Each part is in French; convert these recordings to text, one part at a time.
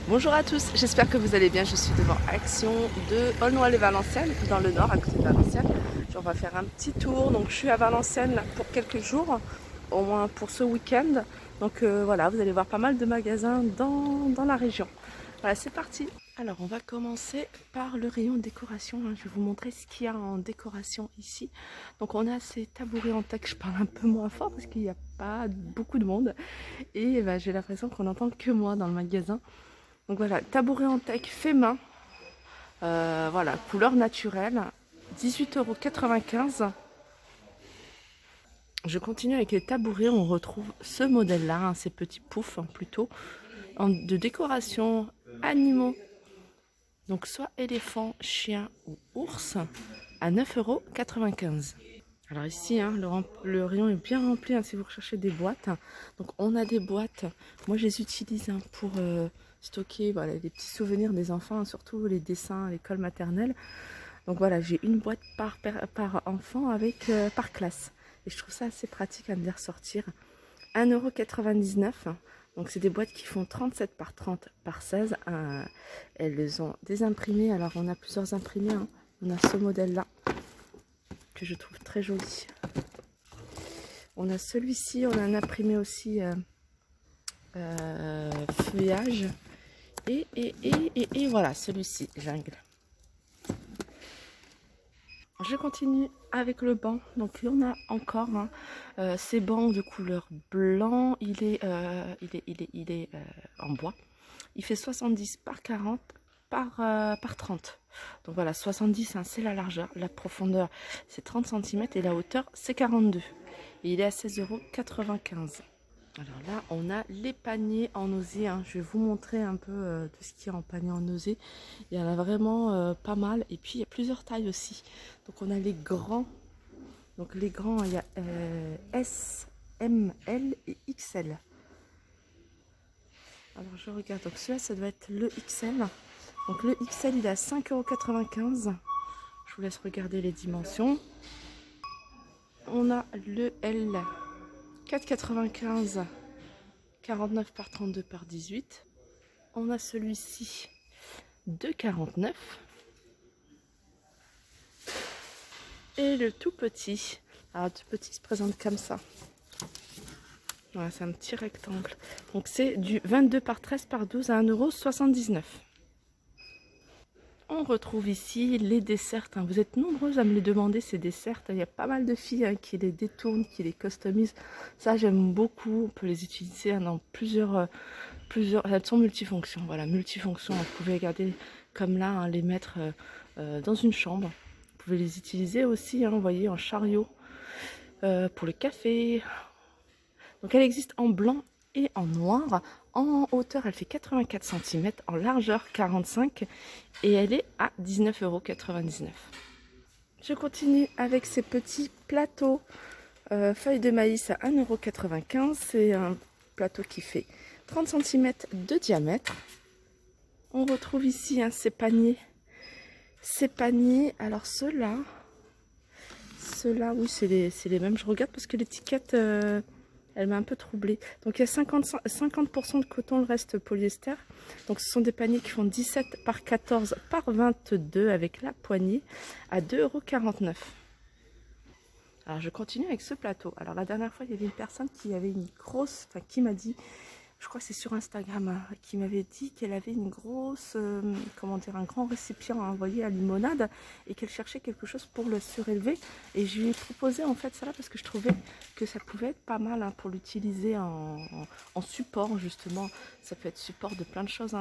Bonjour à tous, j'espère que vous allez bien. Je suis devant Action de Aulnoy-les-Valenciennes, dans le nord, à côté de Valenciennes. On va faire un petit tour. Donc, je suis à Valenciennes là, pour quelques jours, au moins pour ce week-end. Donc voilà, vous allez voir pas mal de magasins dans la région. Voilà, c'est parti. Alors, on va commencer par le rayon décoration. Je vais vous montrer ce qu'il y a en décoration ici. Donc, on a ces tabourets en teck. Je parle un peu moins fort parce qu'il n'y a pas beaucoup de monde. Et bah, j'ai l'impression qu'on n'entend que moi dans le magasin. Donc voilà, tabouret en teck fait main, voilà, couleur naturelle, 18,95 €. Je continue avec les tabourets, on retrouve ce modèle-là, ces petits poufs plutôt, de décoration animaux, donc soit éléphant, chien ou ours, à 9,95 €. Alors ici, le rayon est bien rempli si vous recherchez des boîtes. Donc on a des boîtes, moi je les utilise pour stocker voilà, les petits souvenirs des enfants, surtout les dessins à l'école maternelle. Donc voilà, j'ai une boîte par enfant avec par classe. Et je trouve ça assez pratique à me les ressortir. 1,99 €. Donc c'est des boîtes qui font 37 par 30 par 16. Elles ont des imprimés. Alors on a plusieurs imprimés. On a ce modèle-là que je trouve très joli. On a celui-ci, on a un imprimé aussi feuillage. Et voilà, celui-ci, jungle. Je continue avec le banc. Donc il y en a encore ces bancs de couleur blanc. Il est en bois. Il fait 70 par 40 par 30. Donc voilà, 70 c'est la largeur, la profondeur c'est 30 cm et la hauteur c'est 42. Et il est à 16,95 €. Alors là, on a les paniers en osier. Je vais vous montrer un peu de ce qu'il y a en panier en osier. Il y en a vraiment pas mal. Et puis, il y a plusieurs tailles aussi. Donc, on a les grands. Donc, les grands, il y a S, M, L et XL. Alors, je regarde. Donc, celui-là, ça doit être le XL. Donc, le XL, il est à 5,95 €. Je vous laisse regarder les dimensions. On a le L, 4,95 €. 49 par 32 par 18. On a celui-ci de 49. Et le tout petit. Alors, le tout petit se présente comme ça. Voilà, c'est un petit rectangle. Donc, c'est du 22 par 13 par 12 à 1,79 €. On retrouve ici les desserts. Vous êtes nombreuses à me les demander, ces desserts. Il y a pas mal de filles qui les détournent, qui les customisent. Ça, j'aime beaucoup. On peut les utiliser dans plusieurs. Elles sont multifonctions. Voilà, multifonctions. Vous pouvez regarder comme là, les mettre dans une chambre. Vous pouvez les utiliser aussi, vous voyez, en chariot pour le café. Donc, elle existe en blanc et en noir. En hauteur, elle fait 84 cm, en largeur 45 et elle est à 19,99 €. Je continue avec ces petits plateaux feuilles de maïs à 1,95 €. C'est un plateau qui fait 30 cm de diamètre. On retrouve ici ces paniers. Ces paniers, alors ceux-là, oui, c'est les mêmes. Je regarde parce que l'étiquette... elle m'a un peu troublée. Donc il y a 50% de coton, le reste polyester. Donc ce sont des paniers qui font 17 par 14 par 22 avec la poignée à 2,49 €. Alors je continue avec ce plateau. Alors la dernière fois, il y avait une personne qui avait une grosse, qui m'a dit, je crois que c'est sur Instagram, qui m'avait dit qu'elle avait une grosse, comment dire, un grand récipient à envoyer à limonade et qu'elle cherchait quelque chose pour le surélever. Et je lui ai proposé en fait ça là parce que je trouvais que ça pouvait être pas mal pour l'utiliser en support justement. Ça peut être support de plein de choses,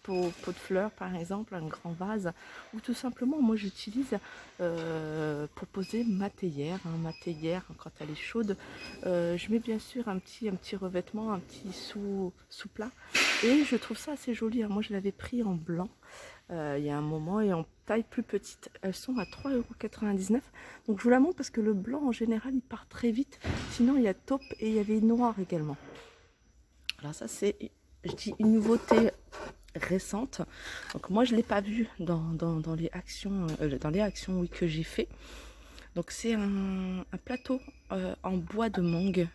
pot de fleurs par exemple, un grand vase, ou tout simplement moi j'utilise pour poser ma théière, ma théière quand elle est chaude. Je mets bien sûr un petit revêtement, un petit sous plat, et je trouve ça assez joli. Moi je l'avais pris en blanc il y a un moment et en taille plus petite. Elles sont à 3,99 €. Donc je vous la montre parce que le blanc en général il part très vite. Sinon il y a taupe et il y avait noir également. Alors ça c'est, je dis, une nouveauté récente. Donc moi je l'ai pas vu dans les actions oui, que j'ai fait. Donc c'est un plateau en bois de mangue.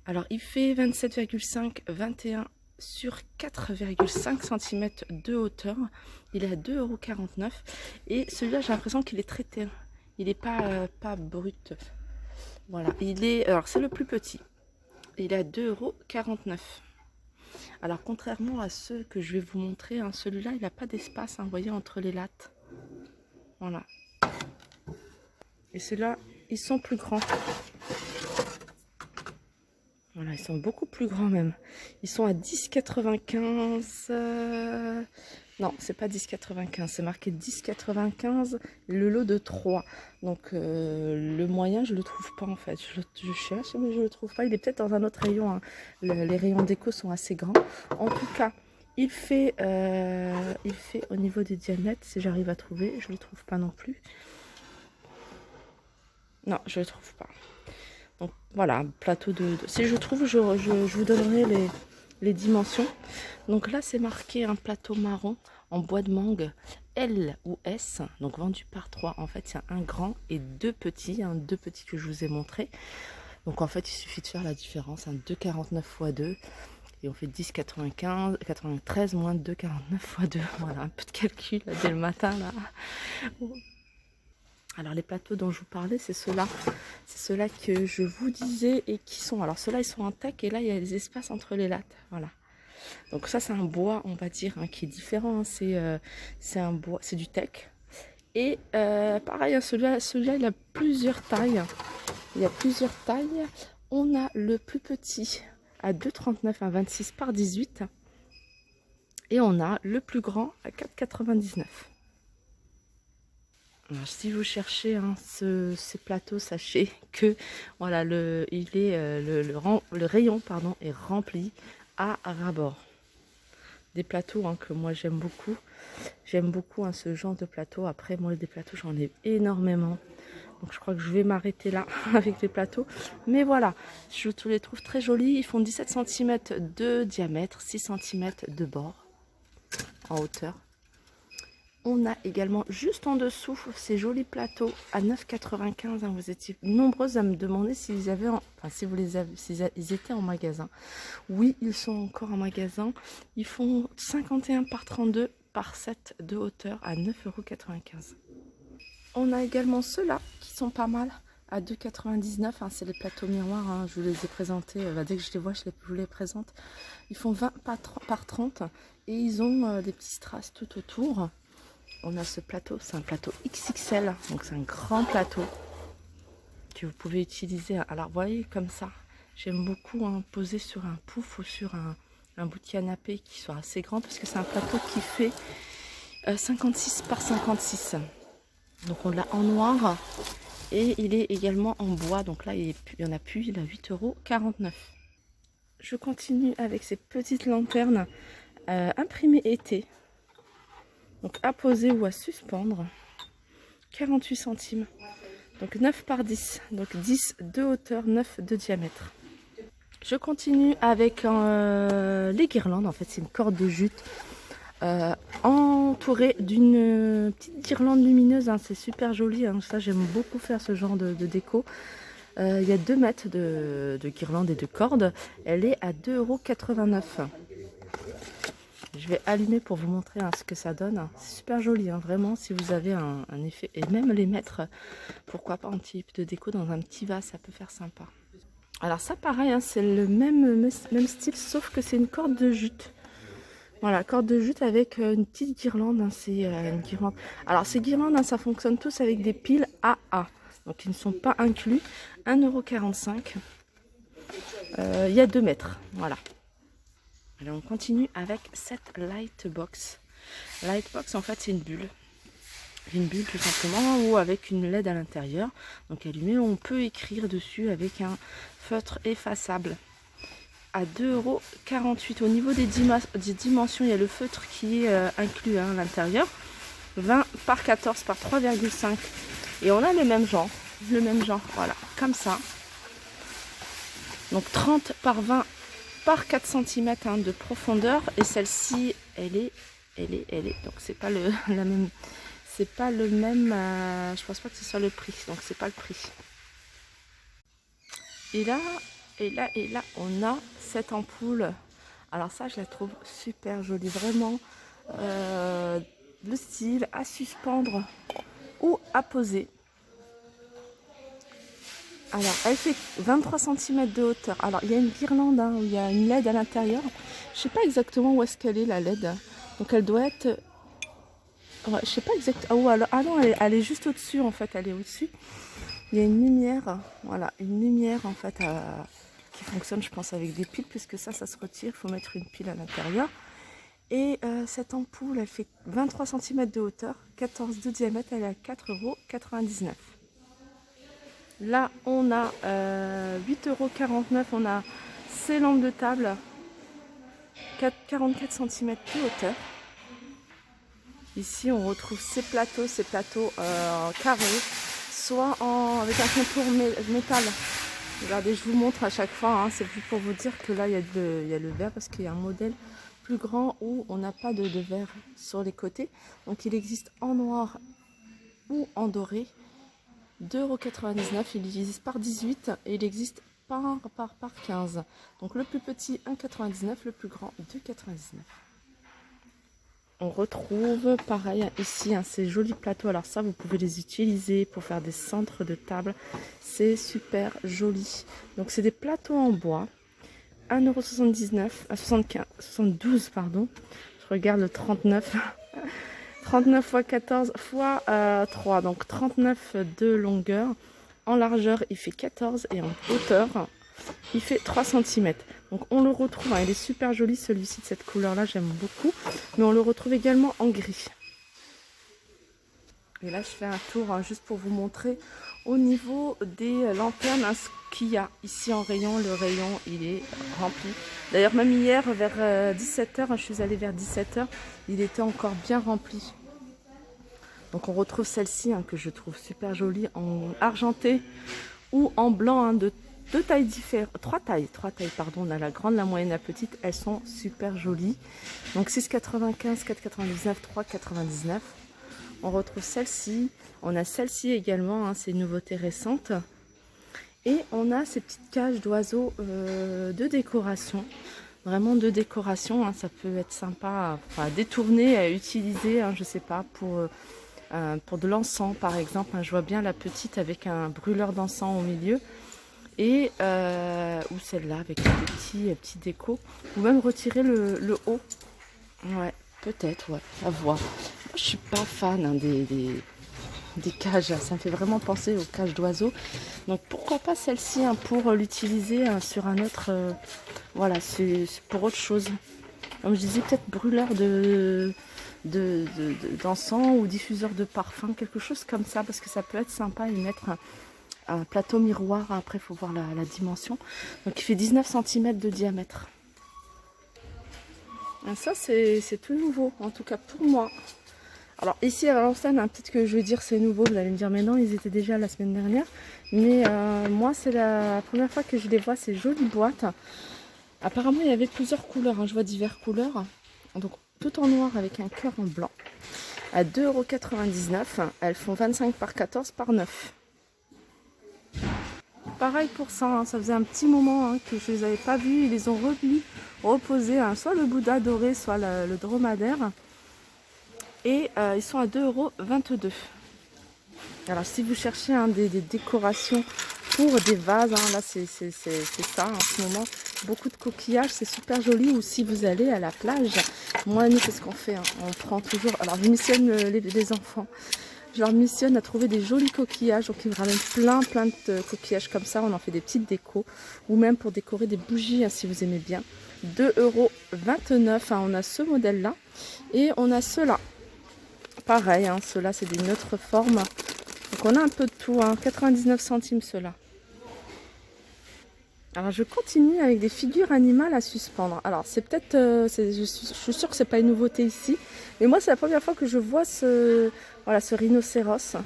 Alors il fait 27,5, 21 sur 4,5 cm de hauteur. Il est à 2,49 €. Et celui-là, j'ai l'impression qu'il est traité. Il n'est pas brut. Voilà, alors c'est le plus petit. Il est à 2,49 €. Alors contrairement à ceux que je vais vous montrer, hein, celui-là, il n'a pas d'espace, hein, vous voyez, entre les lattes. Voilà. Et ceux-là, ils sont plus grands. Voilà, ils sont beaucoup plus grands même. Ils sont à 10,95 €. Non, c'est pas 10,95 €, c'est marqué 10,95 €, le lot de 3. Donc le moyen, je le trouve pas en fait. Je cherche, mais je le trouve pas. Il est peut-être dans un autre rayon, hein. Les rayons déco sont assez grands. En tout cas, il fait au niveau des diamètres, si j'arrive à trouver, je le trouve pas non plus. Non, je le trouve pas. Donc voilà, un plateau si je trouve, je vous donnerai les dimensions. Donc là, c'est marqué un plateau marron en bois de mangue L ou S, donc vendu par 3. En fait, il y a un grand et deux petits, deux petits que je vous ai montré. Donc en fait, il suffit de faire la différence, 2,49 x 2. Et on fait 10,95, 93 moins 2,49 x 2. Voilà, un peu de calcul là, dès le matin là. Alors les plateaux dont je vous parlais, c'est ceux-là. C'est ceux-là que je vous disais et qui sont... Alors ceux-là, ils sont en teck et là, il y a des espaces entre les lattes. Voilà. Donc ça, c'est un bois, on va dire, qui est différent. C'est un bois, c'est du teck. Et pareil, celui-là, il a plusieurs tailles. Il y a plusieurs tailles. On a le plus petit à 2,39, à 26 par 18. Et on a le plus grand à 4,99. Alors, si vous cherchez ces plateaux, sachez que voilà, le rayon est rempli à ras-bord. Des plateaux que moi j'aime beaucoup. J'aime beaucoup ce genre de plateau. Après, moi, des plateaux, j'en ai énormément. Donc, je crois que je vais m'arrêter là avec les plateaux. Mais voilà, je les trouve très jolis. Ils font 17 cm de diamètre, 6 cm de bord en hauteur. On a également juste en dessous ces jolis plateaux à 9,95 €. Vous étiez nombreuses à me demander s'ils avaient, s'ils étaient en magasin. Oui, ils sont encore en magasin. Ils font 51 par 32 par 7 de hauteur à 9,95 €. On a également ceux-là qui sont pas mal à 2,99 €. C'est les plateaux miroirs. Je vous les ai présentés. Dès que je les vois, je vous les présente. Ils font 20 par 30 et ils ont des petits strass tout autour. On a ce plateau, c'est un plateau XXL, donc c'est un grand plateau que vous pouvez utiliser. Alors, vous voyez, comme ça, j'aime beaucoup poser sur un pouf ou sur un bout de canapé qui soit assez grand, parce que c'est un plateau qui fait 56 par 56. Donc, on l'a en noir et il est également en bois. Donc là, il n'y en a plus, il a 8,49 €. Je continue avec ces petites lanternes imprimées été. Donc à poser ou à suspendre, 48 centimes. Donc 9 par 10, donc 10 de hauteur, 9 de diamètre. Je continue avec les guirlandes. En fait, c'est une corde de jute entourée d'une petite guirlande lumineuse. C'est super joli. Ça, j'aime beaucoup faire ce genre de déco. Il y a 2 mètres de guirlande et de corde. Elle est à 2,89 €. Je vais allumer pour vous montrer ce que ça donne. C'est super joli, vraiment, si vous avez un effet. Et même les mettre, pourquoi pas, en type de déco dans un petit vase, ça peut faire sympa. Alors ça, pareil, c'est le même style, sauf que c'est une corde de jute. Voilà, corde de jute avec une petite guirlande. C'est une guirlande. Alors ces guirlandes, ça fonctionne tous avec des piles AA. Donc ils ne sont pas inclus. 1,45 €. Il y a 2 mètres, voilà. Alors on continue avec cette Lightbox. Lightbox, en fait, c'est une bulle. Une bulle tout simplement, ou avec une LED à l'intérieur. Donc allumée, on peut écrire dessus avec un feutre effaçable. À 2,48 €. Au niveau des dimensions, il y a le feutre qui est inclus à l'intérieur. 20 par 14 par 3,5. Et on a le même genre. Voilà, comme ça. Donc 30 par 20 par 4 cm de profondeur, et celle-ci elle est donc c'est pas le même, je pense pas que ce soit le prix, donc c'est pas le prix. Et là on a cette ampoule. Alors ça, je la trouve super jolie, vraiment. Le style à suspendre ou à poser. Alors, elle fait 23 cm de hauteur. Alors, il y a une guirlande, hein, où il y a une LED à l'intérieur. Je sais pas exactement où est-ce qu'elle est, la LED. Donc, elle doit être... Ouais, je sais pas exactement... Oh, alors... Ah non, elle est juste au-dessus, en fait. Elle est au-dessus. Il y a une lumière. Voilà, une lumière, en fait, qui fonctionne, je pense, avec des piles. Puisque ça se retire. Il faut mettre une pile à l'intérieur. Et cette ampoule, elle fait 23 cm de hauteur, 14 de diamètre. Elle est à 4,99 €. Là, on a 8,49 €. On a ces lampes de table, 44 cm de hauteur. Ici, on retrouve ces plateaux carrés, soit avec un contour métal. Regardez, je vous montre à chaque fois, hein, c'est plus pour vous dire que là, il y a le verre parce qu'il y a un modèle plus grand où on n'a pas de verre sur les côtés. Donc, il existe en noir ou en doré. 2,99 €, il existe par 18 et il existe par 15. Donc le plus petit 1,99 €, le plus grand 2,99 €. On retrouve pareil ici, hein, ces jolis plateaux. Alors ça, vous pouvez les utiliser pour faire des centres de table. C'est super joli. Donc c'est des plateaux en bois. 1,79 €, 72 pardon. Je regarde le 39. 39 x 14 x 3, donc 39 de longueur. En largeur, il fait 14 et en hauteur, il fait 3 cm. Donc on le retrouve, hein, il est super joli celui-ci de cette couleur-là, j'aime beaucoup. Mais on le retrouve également en gris. Et là, je fais un tour, hein, juste pour vous montrer au niveau des lanternes, hein, ce qu'il y a ici en rayon. Le rayon, il est rempli. D'ailleurs, même hier, vers 17 h, je suis allée vers 17 h, il était encore bien rempli. Donc on retrouve celle-ci, hein, que je trouve super jolie, en argenté ou en blanc, hein, de deux tailles différentes, trois tailles, pardon. On a la grande, la moyenne, la petite. Elles sont super jolies. Donc 6,95, 4,99, 3,99. On retrouve celle-ci. On a celle-ci également, hein, c'est une nouveauté récente. Et on a ces petites cages d'oiseaux de décoration. Vraiment de décoration, hein, ça peut être sympa à détourner, à utiliser, hein, je sais pas, pour de l'encens par exemple. Hein, je vois bien la petite avec un brûleur d'encens au milieu. Et ou celle-là avec des petits décos. Ou même retirer le haut. Ouais, peut-être, ouais, à voir. Moi, je suis pas fan, hein, des cages. Ça me fait vraiment penser aux cages d'oiseaux. Donc pourquoi pas celle-ci, hein, pour l'utiliser, hein, sur un autre... voilà, c'est pour autre chose. Comme je disais, peut-être brûleur d'encens ou diffuseur de parfum, quelque chose comme ça. Parce que ça peut être sympa à y mettre un plateau miroir. Après, il faut voir la dimension. Donc il fait 19 cm de diamètre. Et ça, c'est tout nouveau, en tout cas pour moi. Alors ici à Valenciennes, hein, peut-être que je vais dire c'est nouveau, vous allez me dire mais non, ils étaient déjà la semaine dernière. Mais moi c'est la première fois que je les vois, ces jolies boîtes. Apparemment il y avait plusieurs couleurs, hein, je vois diverses couleurs. Donc tout en noir avec un cœur en blanc. À 2,99 €, elles font 25 par 14 par 9. Pareil pour ça, hein, ça faisait un petit moment, hein, que je ne les avais pas vus. Ils les ont reposés, hein, soit le Bouddha doré, soit le dromadaire. Et ils sont à 2,22 €. Alors si vous cherchez, hein, des décorations pour des vases, hein, là c'est ça, en ce moment. Beaucoup de coquillages, c'est super joli. Ou si vous allez à la plage, moi nous c'est ce qu'on fait, hein, on prend toujours... Alors je missionne les enfants. Je leur missionne à trouver des jolis coquillages. Donc ils me ramènent plein de coquillages comme ça. On en fait des petites décos. Ou même pour décorer des bougies, hein, si vous aimez bien. 2,29 €. Hein, on a ce modèle-là. Et on a ceux-là. Pareil, hein, ceux-là c'est d'une autre forme. Donc on a un peu de tout, hein, 99 centimes ceux-là. Alors je continue avec des figures animales à suspendre. Alors c'est peut-être, je suis sûre que c'est pas une nouveauté ici. Mais moi c'est la première fois que je vois ce rhinocéros.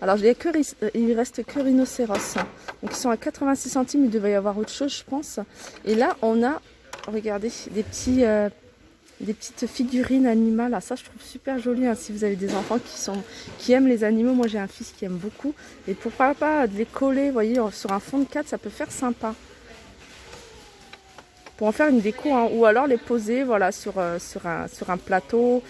Alors il reste que rhinocéros. Donc ils sont à 86 centimes, il devait y avoir autre chose je pense. Et là on a, regardez, des petites figurines animales. Ah, ça je trouve super joli, hein, si vous avez des enfants qui aiment les animaux. Moi j'ai un fils qui aime beaucoup. Et pourquoi pas de les coller, vous voyez, sur un fond de cadre, ça peut faire sympa. pour en faire une déco, hein, ou alors les poser voilà, sur un plateau.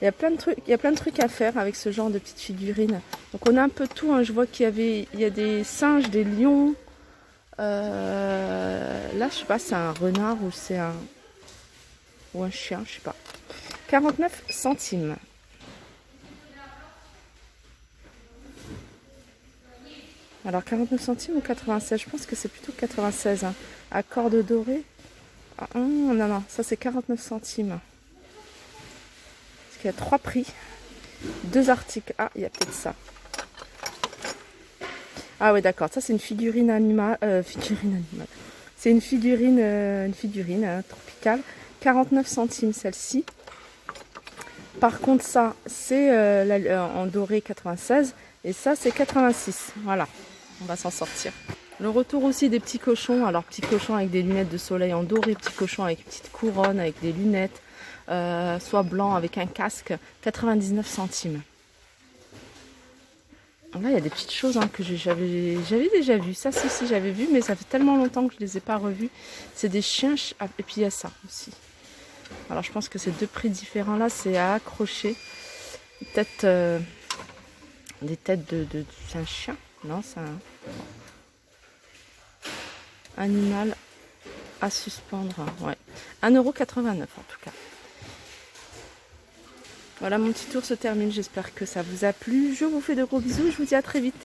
Il y a plein de trucs à faire avec ce genre de petites figurines. Donc on a un peu tout, hein. Je vois il y a des singes, des lions. Là, je sais pas, c'est un renard ou c'est un chien, je sais pas. 49 centimes. Alors 49 centimes ou 96? Je pense que c'est plutôt 96. Hein. À corde dorée. Ah, non, ça c'est 49 centimes. Parce qu'il y a 3 prix. 2 articles. Ah, il y a peut-être ça. Ah ouais, d'accord. Ça c'est une figurine animale. C'est une figurine tropicale. 49 centimes celle-ci. Par contre ça c'est en doré 96. Et ça c'est 86. Voilà. On va s'en sortir. Le retour aussi des petits cochons. Alors petits cochons avec des lunettes de soleil en doré, petits cochons avec une petite couronne, avec des lunettes, soit blanc avec un casque, 99 centimes. Là il y a des petites choses hein, que j'avais déjà vues. Ça si j'avais vu, mais ça fait tellement longtemps que je ne les ai pas revues. C'est des chiens, et puis il y a ça aussi. Alors je pense que ces 2 prix différents là, c'est à accrocher. Peut-être des têtes c'est un chien. Non, c'est un animal à suspendre. Ouais. 1,89 € en tout cas. Voilà, mon petit tour se termine. J'espère que ça vous a plu. Je vous fais de gros bisous. Je vous dis à très vite.